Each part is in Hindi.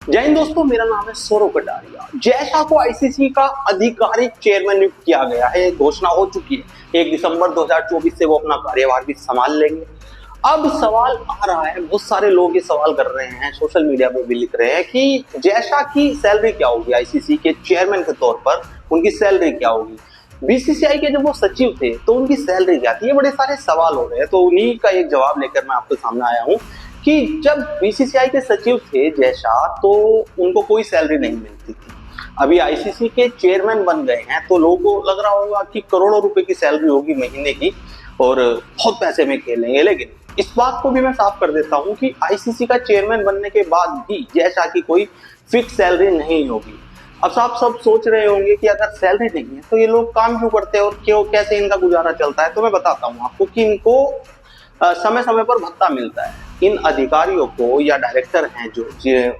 जय हिंद दोस्तों, मेरा नाम है सौरव कटारिया। जय शाह को आईसीसी का आधिकारिक चेयरमैन नियुक्त किया गया है, घोषणा हो चुकी है। 1 दिसंबर 2024 से वो अपना कार्यभार भी संभाल लेंगे। अब सवाल आ रहा है, बहुत सारे लोग ये सवाल कर रहे हैं, सोशल मीडिया पे भी लिख रहे हैं कि जय शाह की सैलरी क्या होगी, आईसीसी के चेयरमैन के तौर पर उनकी सैलरी क्या होगी। बीसीसीआई के जब वो सचिव थे तो उनकी सैलरी क्या थी, ये बड़े सारे सवाल हो रहे हैं। तो उन्हीं का एक जवाब लेकर मैं आपके सामने आया हूँ कि जब बीसीसीआई के सचिव थे जय शाह तो उनको कोई सैलरी नहीं मिलती थी। अभी आईसीसी के चेयरमैन बन गए हैं तो लोगों को लग रहा होगा कि करोड़ों रुपए की सैलरी होगी महीने की और बहुत पैसे में खेलेंगे। लेकिन इस बात को भी मैं साफ कर देता हूं कि आईसीसी का चेयरमैन बनने के बाद भी जय शाह की कोई फिक्स सैलरी नहीं होगी। अब आप सब सोच रहे होंगे कि अगर सैलरी नहीं है तो ये लोग काम क्यों करते हैं और क्यों, कैसे इनका गुजारा चलता है। तो मैं बताता हूँ आपको कि इनको समय समय पर भत्ता मिलता है। इन अधिकारियों को या डायरेक्टर हैं जो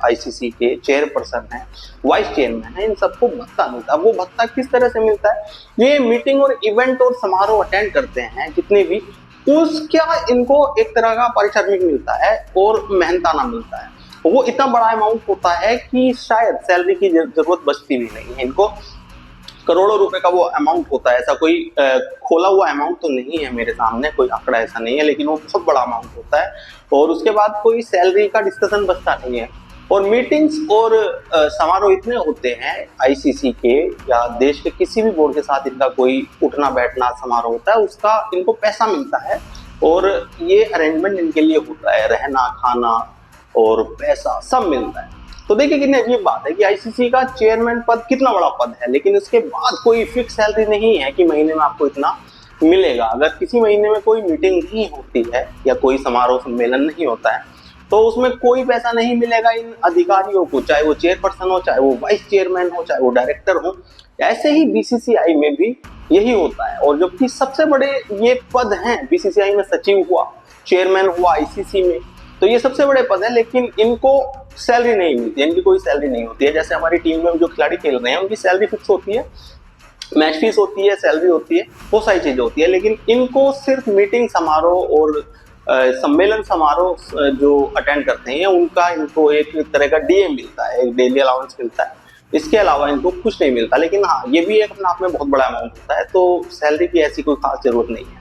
आईसीसी के चेयरपर्सन हैं, वाइस चेयरमैन हैं, इन सबको भत्ता मिलता है। वो भत्ता किस तरह से मिलता है, ये मीटिंग और इवेंट और समारोह अटेंड करते हैं जितने भी, उसका इनको एक तरह का पारिश्रमिक मिलता है और मेहनताना मिलता है। वो इतना बड़ा अमाउंट होता है कि शायद सैलरी की जरूरत बचती भी नहीं है इनको। करोड़ों रुपए का वो अमाउंट होता है। ऐसा कोई खोला हुआ अमाउंट तो नहीं है मेरे सामने, कोई आंकड़ा ऐसा नहीं है, लेकिन वो बहुत बड़ा अमाउंट होता है। और उसके बाद कोई सैलरी का डिस्कशन बचता नहीं है। और मीटिंग्स और समारोह इतने होते हैं आईसीसी के या देश के किसी भी बोर्ड के साथ, इनका कोई उठना बैठना समारोह होता है, उसका इनको पैसा मिलता है और ये अरेंजमेंट इनके लिए होता है, रहना खाना और पैसा सब मिलता है। तो देखिए कितनी अजीब बात है कि आईसीसी का चेयरमैन पद कितना बड़ा पद है, लेकिन उसके बाद कोई फिक्स सैलरी नहीं है कि महीने में आपको इतना मिलेगा। अगर किसी महीने में कोई मीटिंग नहीं होती है या कोई समारोह सम्मेलन नहीं होता है तो उसमें कोई पैसा नहीं मिलेगा इन अधिकारियों को, चाहे वो चेयरपर्सन हो, चाहे वो वाइस चेयरमैन हो, चाहे वो डायरेक्टर हो। ऐसे ही बीसीसीआई में भी यही होता है। और जबकि सबसे बड़े ये पद हैं, बीसीसीआई में सचिव हुआ, चेयरमैन हुआ आईसीसी में, तो ये सबसे बड़े पद है, लेकिन इनको सैलरी नहीं मिलती, इनकी कोई सैलरी नहीं होती है। जैसे हमारी टीम में जो खिलाड़ी खेल रहे हैं उनकी सैलरी फिक्स होती है, मैच फीस होती है, सैलरी होती है, बहुत सारी चीजें होती है, लेकिन इनको सिर्फ मीटिंग समारोह और सम्मेलन समारोह जो अटेंड करते हैं उनका इनको एक तरह का डीए मिलता है, एक डेली अलाउंस मिलता है। इसके अलावा इनको कुछ नहीं मिलता। लेकिन हाँ, ये भी एक अपने आप में बहुत बड़ा अमाउंट होता है, तो सैलरी की ऐसी कोई खास जरूरत नहीं है।